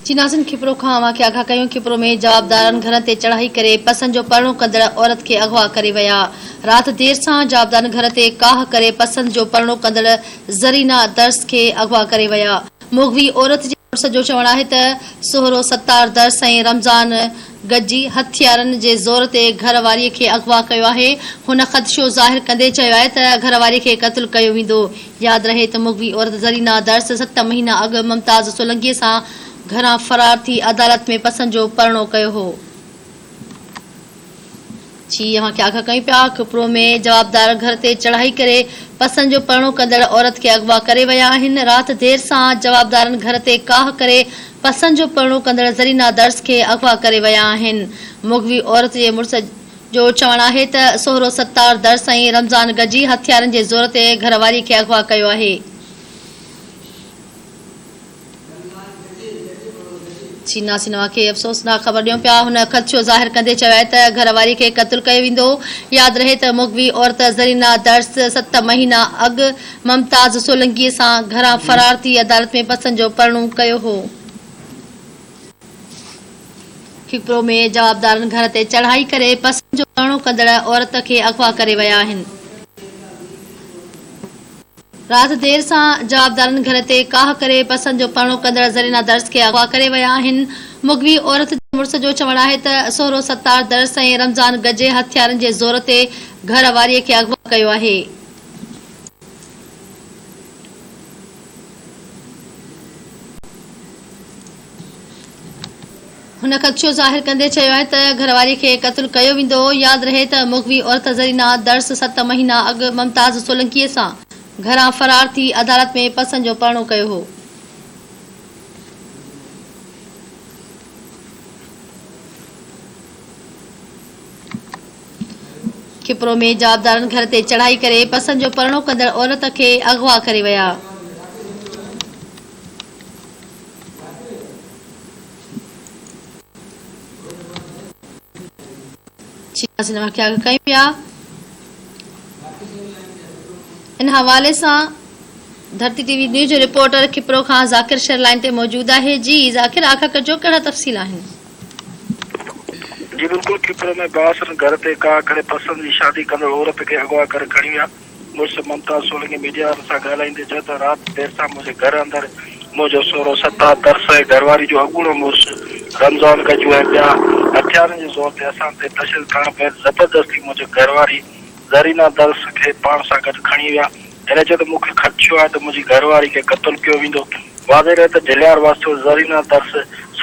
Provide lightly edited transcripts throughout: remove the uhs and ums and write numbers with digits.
चीनासिन खिपरो खां वाक़िया आगाह कयूं। खिपरो में जवाबदारनि घर ते चढ़ाई करे पसंद जो परणो कंदड़ औरत खे अगवा करे विया। राति देर सां जवाबदारनि घर ते काह करे पसंद जो परणो कंदड़ ज़रीना दर्स खे अगवा करे विया। मुगवी औरत जे मुड़िस जो चवणु आहे त सोहरो सत्तार दर्स ऐं रमज़ान गॾिजी हथियारनि जे ज़ोर ते घरवारीअ खे अगवा कयो आहे। हुन ख़दशो ज़ाहिर कंदे चयो आहे त घरवारीअ खे क़त्ल कयो वेंदो। यादि रहे त मुगवी औरत ज़रीना दर्स 7 महीना अॻु मुमताज़ सोलंकीअ सां घरां फरार थी अदालत में पसंद जो परणो कयो हो। आगाह कयूं पिया। खिपरो में जवाबदार घर ते चढ़ाई करे पसंद जो परणो कंदड़ औरत खे अगवा करे विया आहिनि। राति देर सां जवाबदारनि घर ते काह करे पसंद जो परणो कंदड़ ज़रीना दर्स खे अगवा करे विया आहिनि। मुगवी औरत जे मुड़िस जो चवणु आहे त सोहरो सत्तार दर्स ऐं रमज़ान गॾिजी हथियारनि जे ज़ोर ते घरवारीअ खे अगवा कयो आहे। चीनासिन खे अफ़सोसनाक ख़बर ॾियूं पिया। हुन ख़दशो ज़ाहिर कंदे चयो आहे त घरवारी खे क़त्ल कयो वेंदो। यादि रहे त मुगवी औरत ज़रीना दर्स 7 महीना अॻु मुमताज़ सोलंकीअ सां घरां फरार थी अदालत में पसंद जो परणो कयो हो। खिपरो में जवाबदारनि घर ते चढ़ाई करे पसंद जो परणो कंदड़ औरत खे अगवा करे विया आहिनि। राति देर सां जवाबदारनि घर ते काह करे पसंद जो परणो कंदड़ ज़रीना दर्स खे अगवा करे विया आहिनि। मुगवी औरत जे मुड़िस जो चवणु आहे त सोहरो सत्तार दर्स ऐं रमज़ान गॾिजे हथियारनि जे ज़ोर ते घरवारीअ खे अगवा कयो आहे। हुन ख़दशो ज़ाहिर कंदे चयो आहे त घरवारीअ खे क़त्ल कयो वेंदो। यादि रहे त मुगवी औरत ज़रीना दर्स 7 महीना अॻु मुमताज़ सोलंकीअ सां घरां फरार थी अदालत में पसंद जो परणो कयो हो। खिपरो में जवाबदारनि घर ते चढ़ाई करे पसंद जो परणो कंदड़ औरत खे अगवा करे विया। कयूं पिया। इन हवाले सां धरती टीवी न्यूज़ जो रिपोर्टर खिपरो खां ज़ाकिर शहर लाइन ते मौजूद आहे। जी ज़ाकिर, आखिर कजो कहिड़ा तफ़सील आहिनि? जी बिल्कुल, खिपरो में बासर घर ते का करे पसंद जी शादी कंदड़ औरत खे अगवा करे खणी विया। मुड़िस मुमताज़ सोलंकी मीडिया सां ॻाल्हाईंदे चयो त राति देर सां मुंहिंजे घर अंदरि मुंहिंजो सोहरो सत्तार दर्स ऐं घरवारी जो अॻूणो मुड़ुस रमज़ान गॾियो ऐं ॿिया हथियारनि जे ज़ोर ते असां ते तशदुद करण बैदि ज़बरदस्ती मुंहिंजे घरवारी ज़रीना दर्स खे पाण सां गॾु खणी विया। हिन चयो त मूंखे ख़दशो आहे त मुंहिंजी घरवारी खे क़त्ल कयो वेंदो। वाज़े रहे त जलियार वासियो ज़रीना दर्स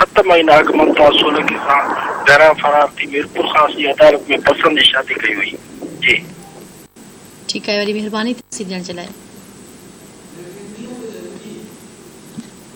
7 महीना अॻु मुमताज़ सोलंकी सां घरां फरार थी मीरपुर ख़ास जी अदालत में पसंद जी शादी कई हुई। जी ठीकु आहे, वॾी महिरबानी तफ़सील ॾियण जे लाइ।